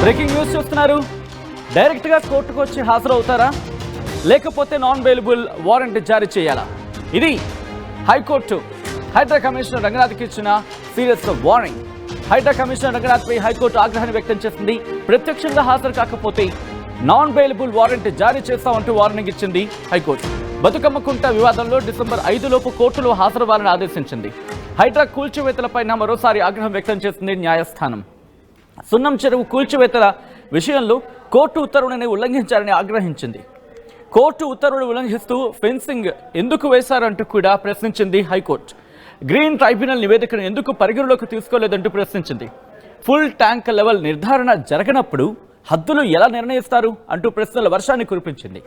Breaking news చూస్తున్నారు. డైరెక్ట్గా కోర్టుకు వచ్చి హాజరవుతారా లేకపోతే నాన్ బెయిలబుల్ వారెంట్ జారీ చేయాలా? ఇది హైకోర్టు హైడ్రా కమిషనర్ రంగనాథ్కి ఇచ్చిన సీరియస్ వార్నింగ్. హైడ్రా కమిషనర్ రంగనాథ్పై హైకోర్టు ఆగ్రహాన్ని వ్యక్తం చేసింది. ప్రత్యక్షంగా హాజరు కాకపోతే నాన్ బెయిలబుల్ వారెంట్ జారీ చేస్తామంటూ వార్నింగ్ ఇచ్చింది హైకోర్టు. బతుకమ్మ కుంట వివాదంలో డిసెంబర్ 5 లోపు కోర్టులో హాజరవ్వాలని ఆదేశించింది. హైడ్రా కూల్చివేతలపైన మరోసారి ఆగ్రహం వ్యక్తం చేసింది న్యాయస్థానం. సున్నం చెరువు కూల్చివేతల విషయంలో కోర్టు ఉత్తర్వులను ఉల్లంఘించారని ఆగ్రహించింది. కోర్టు ఉత్తర్వులు ఉల్లంఘిస్తూ ఫెన్సింగ్ ఎందుకు వేశారంటూ కూడా ప్రశ్నించింది హైకోర్టు. గ్రీన్ ట్రైబ్యునల్ నివేదికను ఎందుకు పరిగణలోకి తీసుకోలేదంటూ ప్రశ్నించింది. ఫుల్ ట్యాంక్ లెవెల్ నిర్ధారణ జరగనప్పుడు హద్దులు ఎలా నిర్ణయిస్తారు అంటూ ప్రశ్నల వర్షాన్ని కురిపించింది.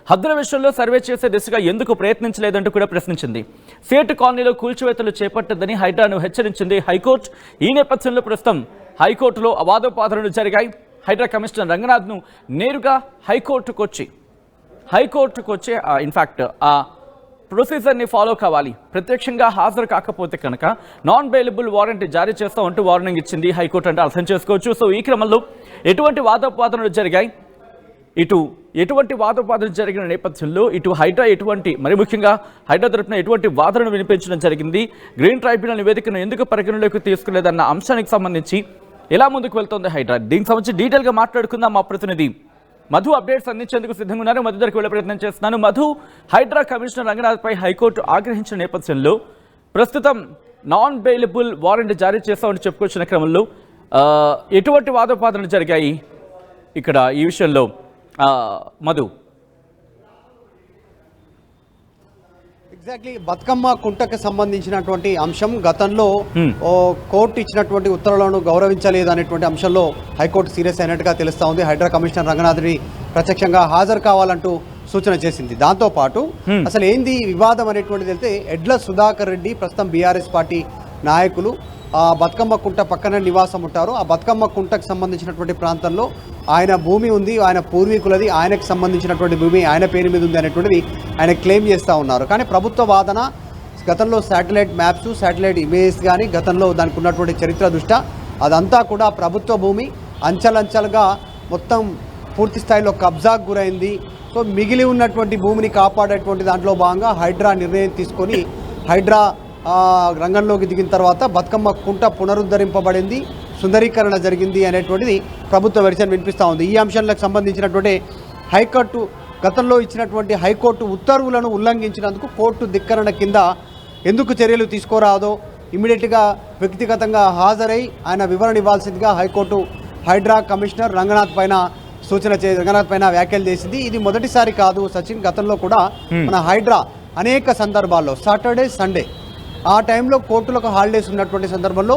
హద్దుల విషయంలో సర్వే చేసే దిశగా ఎందుకు ప్రయత్నించలేదంటూ కూడా ప్రశ్నించింది. సేటు కాలనీలో కూల్చివేతలు చేపట్టద్దని హైడ్రాను హెచ్చరించింది హైకోర్టు. ఈ నేపథ్యంలో ప్రస్తుతం హైకోర్టులో అవాదోపాదనలు జరిగాయి. హైడ్రా కమిషనర్ రంగనాథ్ను నేరుగా హైకోర్టుకు వచ్చి ఇన్ఫ్యాక్ట్ ఆ ప్రొసీజర్ని ఫాలో కావాలి. ప్రత్యక్షంగా హాజరు కాకపోతే కనుక నాన్ బెయిలబుల్ వారెంట్ జారీ చేస్తామంటూ వార్నింగ్ ఇచ్చింది హైకోర్టు అంటే అర్థం చేసుకోవచ్చు. సో ఈ క్రమంలో ఎటువంటి వాదోపాదనలు జరిగాయి, ఎటువంటి వాదోపాదనలు జరిగిన నేపథ్యంలో హైడ్రా మరి ముఖ్యంగా హైడ్రా తరపున ఎటువంటి వాదనలు వినిపించడం జరిగింది, గ్రీన్ ట్రైబ్యునల్ నివేదికను ఎందుకు పరిగణలోకి తీసుకునేదన్న అంశానికి సంబంధించి ఎలా ముందుకు వెళ్తోంది హైడ్రా, దీనికి సంబంధించి డీటెయిల్గా మాట్లాడుకుందాం. మా ప్రతినిధి మధు అప్డేట్స్ అందించేందుకు సిద్ధంగా ఉన్నారు. మధు దగ్గరికి వెళ్ళే ప్రయత్నం చేస్తున్నాను. మధు, హైడ్రా కమిషనర్ రంగనాథ్పై హైకోర్టు ఆగ్రహించిన నేపథ్యంలో ప్రస్తుతం నాన్ బెయిలబుల్ వారెంట్ జారీ చేస్తామని చెప్పుకొచ్చిన క్రమంలో ఎటువంటి వాదోపాదనలు జరిగాయి ఇక్కడ ఈ విషయంలో మధు? ఎగ్జాక్ట్లీ బతుకమ్మ కుంటకు సంబంధించినటువంటి అంశం గతంలో కోర్టు ఇచ్చినటువంటి ఉత్తర్వులను గౌరవించలేదు అనేటువంటి అంశంలో హైకోర్టు సీరియస్ అయినట్టుగా తెలుస్తా ఉంది. హైడ్రా కమిషనర్ రంగనాథ్ని ప్రత్యక్షంగా హాజరు కావాలంటూ సూచన చేసింది. దాంతోపాటు అసలు ఏంది వివాదం అనేటువంటిది వెళ్తే ఎడ్ల సుధాకర్ రెడ్డి ప్రస్తుతం బీఆర్ఎస్ పార్టీ నాయకులు ఆ బతుకమ్మ కుంట పక్కన నివాసం ఉంటారు. ఆ బతుకమ్మ కుంటకు సంబంధించినటువంటి ప్రాంతంలో ఆయన భూమి ఉంది, ఆయన పూర్వీకులది, ఆయనకు సంబంధించినటువంటి భూమి ఆయన పేరు మీద ఉంది అనేటువంటిది ఆయన క్లెయిమ్ చేస్తూ ఉన్నారు. కానీ ప్రభుత్వ వాదన గతంలో శాటిలైట్ మ్యాప్స్, శాటిలైట్ ఇమేజెస్ కానీ గతంలో దానికి ఉన్నటువంటి చరిత్ర దృష్ట్యా అదంతా కూడా ప్రభుత్వ భూమి అంచెలంచెలుగా మొత్తం పూర్తి స్థాయిలో కబ్జాకు గురైంది. సో మిగిలి ఉన్నటువంటి భూమిని కాపాడేటువంటి దాంట్లో భాగంగా హైడ్రా నిర్ణయం తీసుకొని హైడ్రా రంగంలోకి దిగిన తర్వాత బతుకమ్మ కుంట పునరుద్ధరింపబడింది, సుందరీకరణ జరిగింది అనేటువంటిది ప్రభుత్వ వెర్షన్ వినిపిస్తూ ఉంది. ఈ అంశాలకు సంబంధించినటువంటి హైకోర్టు గతంలో ఇచ్చినటువంటి హైకోర్టు ఉత్తర్వులను ఉల్లంఘించినందుకు కోర్టు ధిక్కరణ కింద ఎందుకు చర్యలు తీసుకోరాదో ఇమీడియట్గా వ్యక్తిగతంగా హాజరై ఆయన వివరణ ఇవ్వాల్సిందిగా హైకోర్టు హైడ్రా కమిషనర్ రంగనాథ్ పైన వ్యాఖ్యలు చేసింది. ఇది మొదటిసారి కాదు సచిన్, గతంలో కూడా మన హైడ్రా అనేక సందర్భాల్లో సాటర్డే సండే ఆ టైంలో కోర్టులకు హాలిడేస్ ఉన్నటువంటి సందర్భంలో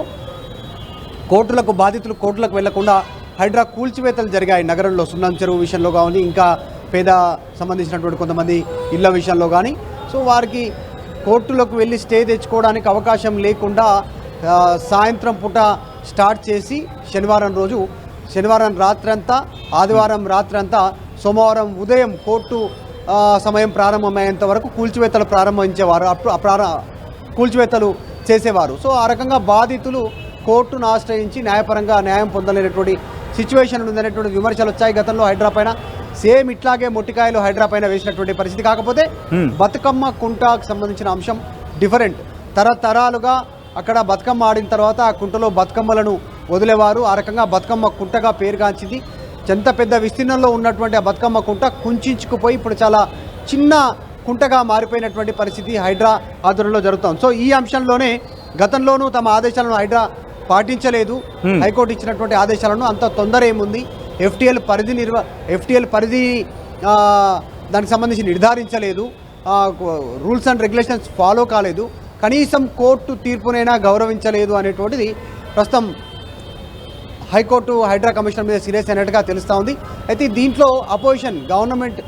బాధితులు కోర్టులకు వెళ్లకుండా హైడ్రా కూల్చివేతలు జరిగాయి నగరంలో. సున్నం చెరువు విషయంలో కానీ ఇంకా పేద సంబంధించినటువంటి కొంతమంది ఇళ్ల విషయంలో కానీ. సో వారికి కోర్టులకు వెళ్ళి స్టే తెచ్చుకోవడానికి అవకాశం లేకుండా సాయంత్రం పూట స్టార్ట్ చేసి శనివారం రాత్రంతా, ఆదివారం రాత్రంతా, సోమవారం ఉదయం కోర్టు సమయం ప్రారంభమయ్యేంత వరకు కూల్చివేతలు ప్రారంభించేవారు, కూల్చివేతలు చేసేవారు. సో ఆ రకంగా బాధితులు కోర్టును ఆశ్రయించి న్యాయపరంగా న్యాయం పొందలేనటువంటి సిచ్యువేషన్ ఉందనేటువంటి విమర్శలు వచ్చాయి. గతంలో హైడ్రా పైన సేమ్ ఇట్లాగే మొట్టికాయలు హైడ్రా పైన వేసినటువంటి పరిస్థితి. కాకపోతే బతుకమ్మ కుంటకు సంబంధించిన అంశం డిఫరెంట్. తరతరాలుగా అక్కడ బతుకమ్మ ఆడిన తర్వాత ఆ కుంటలో బతుకమ్మలను వదిలేవారు. ఆ రకంగా బతుకమ్మ కుంటగా పేరుగాంచింది. ఎంత పెద్ద విస్తీర్ణంలో ఉన్నటువంటి ఆ బతుకమ్మ కుంట కుంచుకుపోయి ఇప్పుడు చాలా చిన్న కుంటగా మారిపోయినటువంటి పరిస్థితి హైడ్రా ఆధ్వర్యంలో జరుగుతుంది. సో ఈ అంశంలోనే గతంలోనూ తమ ఆదేశాలను హైడ్రా పాటించలేదు. హైకోర్టు ఇచ్చినటువంటి ఆదేశాలను అంత తొందర ఏముంది, ఎఫ్టీఎల్ పరిధి దానికి సంబంధించి నిర్ధారించలేదు, రూల్స్ అండ్ రెగ్యులేషన్స్ ఫాలో కాలేదు, కనీసం కోర్టు తీర్పునైనా గౌరవించలేదు అనేటువంటిది ప్రస్తుతం హైకోర్టు హైడ్రా కమిషనర్ మీద సీరియస్ అయినట్టుగా తెలుస్తూ ఉంది. అయితే దీంట్లో అపోజిషన్ గవర్నమెంట్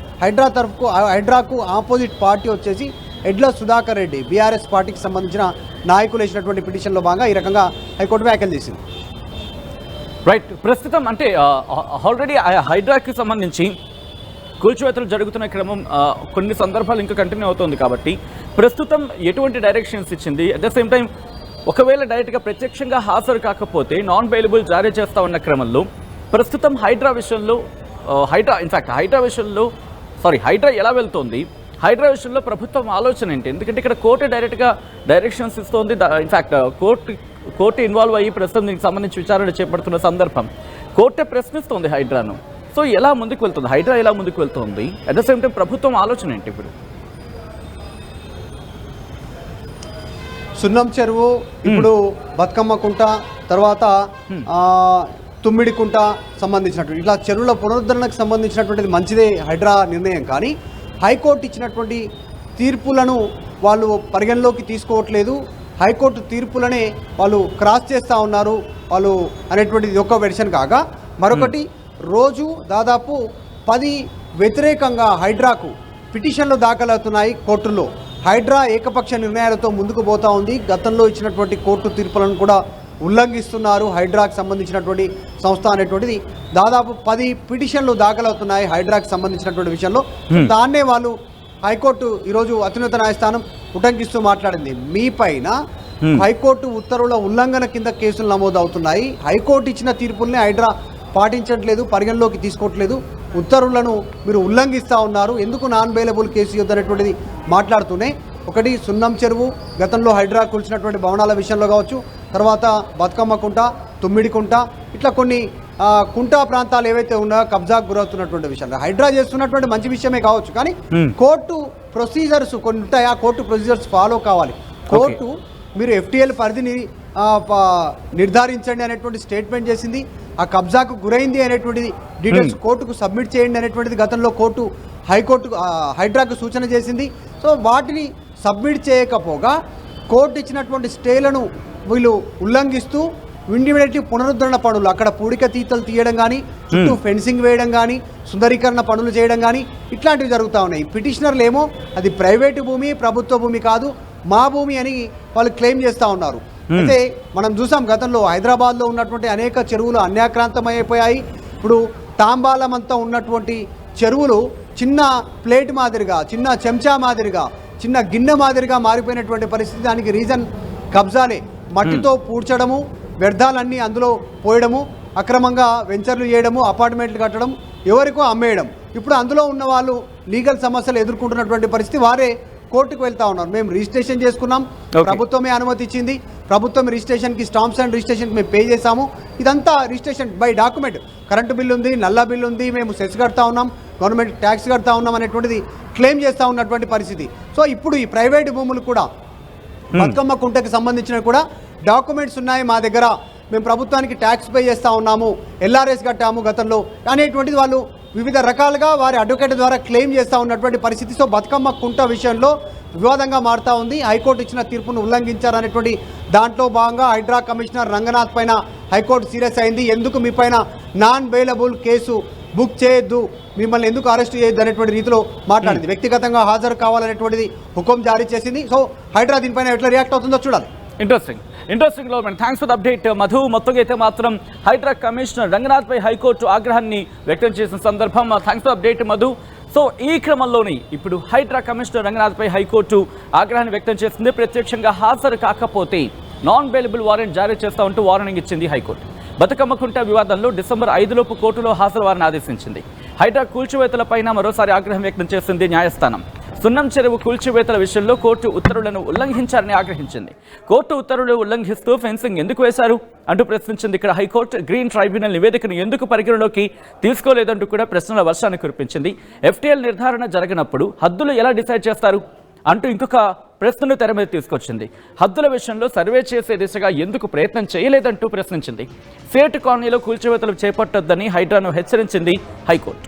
హైడ్రాకు ఆపోజిట్ పార్టీ వచ్చేసి ఎడ్ల సుధాకర్ రెడ్డి బీఆర్ఎస్ పార్టీకి సంబంధించిన నాయకులు వేసినటువంటి పిటిషన్లో భాగంగా ఈ రకంగా హైకోర్టు వ్యాఖ్యలు చేసింది. రైట్, ప్రస్తుతం అంటే ఆల్రెడీ హైడ్రాకి సంబంధించి కూల్చివేతలు జరుగుతున్న క్రమం కొన్ని సందర్భాలు ఇంకా కంటిన్యూ అవుతుంది కాబట్టి ప్రస్తుతం ఎటువంటి డైరెక్షన్స్ ఇచ్చింది? అట్ ద సేమ్ టైం ఒకవేళ డైరెక్ట్గా ప్రత్యక్షంగా హాజరు కాకపోతే నాన్ బెయిలబుల్ జారీ చేస్తా ఉన్న క్రమంలో ప్రస్తుతం హైడ్రా విషయంలో హైడ్రా ఎలా వెళ్తోంది, హైడ్రా విషయంలో ప్రభుత్వం ఆలోచన ఏంటి? ఎందుకంటే ఇక్కడ కోర్టు డైరెక్ట్గా డైరెక్షన్స్ ఇస్తోంది. ఇన్ఫాక్ట్ కోర్టు ఇన్వాల్వ్ అయ్యి ప్రస్తుతం దీనికి సంబంధించి విచారణ చేపడుతున్న సందర్భం కోర్టే ప్రశ్నిస్తోంది హైడ్రాను. సో ఎలా ముందుకు వెళ్తుంది హైడ్రా, ఎలా ముందుకు వెళ్తుంది? అట్ ద సేమ్ టైం ప్రభుత్వం ఆలోచన ఏంటి ఇప్పుడు? సున్నం చెరువు, ఇప్పుడు బతుకమ్మ కుంట, తర్వాత తుమ్మిడి కుంట సంబంధించినటువంటి ఇట్లా చెరువుల పునరుద్ధరణకు సంబంధించినటువంటిది మంచిదే హైడ్రా నిర్ణయం. కానీ హైకోర్టు ఇచ్చినటువంటి తీర్పులను వాళ్ళు పరిగణలోకి తీసుకోవట్లేదు. హైకోర్టు తీర్పులనే వాళ్ళు క్రాస్ చేస్తూ ఉన్నారు వాళ్ళు అనేటువంటిది ఒక వెర్షన్ కాగా, మరొకటి రోజు దాదాపు 10 వ్యతిరేకంగా హైడ్రాకు పిటిషన్లు దాఖలవుతున్నాయి కోర్టుల్లో. హైడ్రా ఏకపక్ష నిర్ణయాలతో ముందుకు పోతూ ఉంది. గతంలో ఇచ్చినటువంటి కోర్టు తీర్పులను కూడా ఉల్లంఘిస్తున్నారు హైడ్రాకు సంబంధించినటువంటి సంస్థ అనేటువంటిది. దాదాపు 10 పిటిషన్లు దాఖలవుతున్నాయి హైడ్రాకు సంబంధించినటువంటి విషయంలో. దాన్నే వాళ్ళు హైకోర్టు ఈరోజు అత్యున్నత న్యాయస్థానం ఉటంకిస్తూ మాట్లాడింది. మీ పైన హైకోర్టు ఉత్తర్వుల ఉల్లంఘన కింద కేసులు నమోదవుతున్నాయి. హైకోర్టు ఇచ్చిన తీర్పుల్ని హైడ్రా పాటించట్లేదు, పరిగణలోకి తీసుకోవట్లేదు, ఉత్తర్వులను మీరు ఉల్లంఘిస్తూ ఉన్నారు, ఎందుకు నాన్ బెయిలబుల్ కేసు ఇవ్వదనేటువంటిది మాట్లాడుతూనే ఒకటి సున్నం చెరువు, గతంలో హైడ్రా కూల్చినటువంటి భవనాల విషయంలో కావచ్చు, తర్వాత బతుకమ్మ కుంట, తుమ్మిడి కుంట, ఇట్లా కొన్ని కుంటా ప్రాంతాలు ఏవైతే ఉన్నాయో కబ్జాకు గురవుతున్నటువంటి విషయంలో హైడ్రా చేస్తున్నటువంటి మంచి విషయమే కావచ్చు. కానీ కోర్టు ప్రొసీజర్స్ కొన్ని ఉంటాయి, ఆ కోర్టు ప్రొసీజర్స్ ఫాలో కావాలి. కోర్టు మీరు FTL పరిధిని నిర్ధారించండి అనేటువంటి స్టేట్మెంట్ చేసింది. ఆ కబ్జాకు గురైంది అనేటువంటిది డీటెయిల్స్ కోర్టుకు సబ్మిట్ చేయండి అనేటువంటిది గతంలో హైడ్రాకు సూచన చేసింది. సో వాటిని సబ్మిట్ చేయకపోగా కోర్టు ఇచ్చినటువంటి స్టేలను వీళ్ళు ఉల్లంఘిస్తూ ఇమీడియట్లీ పునరుద్ధరణ పనులు, అక్కడ పూడిక తీతలు తీయడం కానీ, చుట్టూ ఫెన్సింగ్ వేయడం కానీ, సుందరీకరణ పనులు చేయడం కానీ ఇట్లాంటివి జరుగుతూ ఉన్నాయి. పిటిషనర్లు ఏమో అది ప్రైవేటు భూమి, ప్రభుత్వ భూమి కాదు, మా భూమి అని వాళ్ళు క్లెయిమ్ చేస్తూ ఉన్నారు. అయితే మనం చూసాం గతంలో హైదరాబాద్లో ఉన్నటువంటి అనేక చెరువులు అన్యాక్రాంతమైపోయాయి. ఇప్పుడు తాంబాలమంతా ఉన్నటువంటి చెరువులు చిన్న ప్లేట్ మాదిరిగా, చిన్న చెంచా మాదిరిగా, చిన్న గిన్నె మాదిరిగా మారిపోయినటువంటి పరిస్థితి. దానికి రీజన్ కబ్జాలే, మట్టితో పూడ్చడము, వ్యర్థాలన్నీ అందులో పోయడము, అక్రమంగా వెంచర్లు చేయడము, అపార్ట్మెంట్లు కట్టడం, ఎవరికో అమ్మేయడం. ఇప్పుడు అందులో ఉన్న వాళ్ళు లీగల్ సమస్యలు ఎదుర్కొంటున్నటువంటి పరిస్థితి. వారే కోర్టుకు వెళ్తా ఉన్నారు. మేము రిజిస్ట్రేషన్ చేసుకున్నాం, ప్రభుత్వమే అనుమతి ఇచ్చింది, ప్రభుత్వం రిజిస్ట్రేషన్కి స్టాంప్స్ అండ్ రిజిస్ట్రేషన్కి మేము పే చేసాము, ఇదంతా registration by document, current bill ఉంది, నల్లా బిల్లు ఉంది, మేము సెస్ కడతా ఉన్నాం, గవర్నమెంట్ ట్యాక్స్ కడతా ఉన్నాం అనేటువంటిది క్లెయిమ్ చేస్తూ ఉన్నటువంటి పరిస్థితి. సో ఇప్పుడు ఈ ప్రైవేటు భూములు కూడా బతుకమ్మ కుంటకి సంబంధించిన కూడా డాక్యుమెంట్స్ ఉన్నాయి మా దగ్గర, మేము ప్రభుత్వానికి ట్యాక్స్ పే చేస్తూ ఉన్నాము, LRS కట్టాము గతంలో అనేటువంటిది వాళ్ళు వివిధ రకాలుగా వారి అడ్వకేట్ ద్వారా క్లెయిమ్ చేస్తూ ఉన్నటువంటి పరిస్థితి. సో బతుకమ్మ కుంట విషయంలో వివాదంగా మారుతూ ఉంది. హైకోర్టు ఇచ్చిన తీర్పును ఉల్లంఘించారనేటువంటి దాంట్లో భాగంగా హైడ్రా కమిషనర్ రంగనాథ్ పైన హైకోర్టు సీరియస్ అయింది. ఎందుకు మీ పైన నాన్ బెయిలబుల్ కేసు బుక్ చేయొద్దు, మిమ్మల్ని ఎందుకు అరెస్ట్ చేయొద్దు అనేటువంటి రీతిలో మాట్లాడింది. వ్యక్తిగతంగా హాజరు కావాలనేటువంటిది హుకుం జారీ చేసింది. సో హైడ్రా దీనిపైన ఎట్లా రియాక్ట్ అవుతుందో చూడాలి. Interesting development. Thanks for the update Madhu. మొత్తంగా అయితే మాత్రం హైడ్రా కమిషనర్ రంగనాథ్ పై హైకోర్టు ఆగ్రహాన్ని వ్యక్తం చేసిన సందర్భం. Thanks for update Madhu. So ఈ క్రమంలోనే ఇప్పుడు హైడ్రా కమిషనర్ రంగనాథ్ పై హైకోర్టు ఆగ్రహాన్ని వ్యక్తం చేసింది. ప్రత్యక్షంగా హాజరు కాకపోతే నాన్ బెయిలబుల్ వారెంట్ జారీ చేస్తా ఉంటూ వార్నింగ్ ఇచ్చింది హైకోర్టు. బతుకమ్మ కుంట వివాదంలో డిసెంబర్ 5లోపు కోర్టులో హాజరు వారిని ఆదేశించింది. హైడ్రా కూల్చివేతలపైన మరోసారి ఆగ్రహం వ్యక్తం చేసింది న్యాయస్థానం. సున్నం చెరువు కూల్చివేతల విషయంలో కోర్టు ఉత్తర్వులను ఉల్లంఘించారని ఆగ్రహించింది. కోర్టు ఉత్తర్వులు ఉల్లంఘిస్తూ ఫెన్సింగ్ ఎందుకు వేశారు అంటూ ప్రశ్నించింది. ఇక్కడ హైకోర్టు గ్రీన్ ట్రైబ్యునల్ నివేదికను ఎందుకు పరిగణలోకి తీసుకోలేదంటూ కూడా ప్రశ్నల వర్షాన్ని కురిపించింది. FTL నిర్ధారణ జరగనప్పుడు హద్దులు ఎలా డిసైడ్ చేస్తారు అంటూ ఇంకొక ప్రశ్నను తెర మీద తీసుకొచ్చింది. హద్దుల విషయంలో సర్వే చేసే దిశగా ఎందుకు ప్రయత్నం చేయలేదంటూ ప్రశ్నించింది. సేటు కాలనీలో కూల్చివేతలు చేపట్టొద్దని హైడ్రాను హెచ్చరించింది హైకోర్టు.